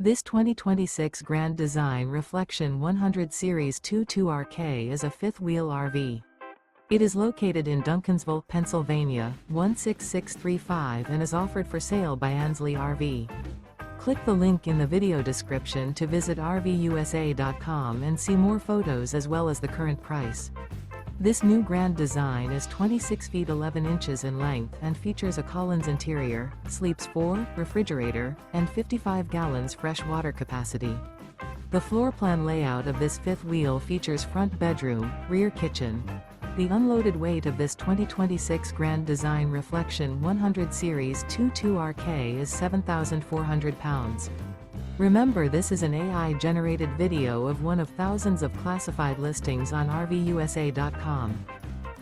This 2026 Grand Design Reflection 100 Series 22RK is a fifth-wheel RV. It is located in Duncansville, Pennsylvania, 16635 and is offered for sale by Ansley RV. Click the link in the video description to visit RVUSA.com and see more photos as well as the current price. This new Grand Design is 26 feet 11 inches in length and features a Collins interior, sleeps 4, refrigerator, and 55 gallons fresh water capacity. The floor plan layout of this fifth wheel features front bedroom, rear kitchen. The unloaded weight of this 2026 Grand Design Reflection 100 Series 22RK is 7,400 pounds. Remember, this is an AI-generated video of one of thousands of classified listings on RVUSA.com.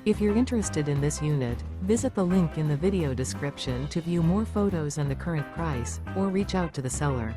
If you're interested in this unit, visit the link in the video description to view more photos and the current price, or reach out to the seller.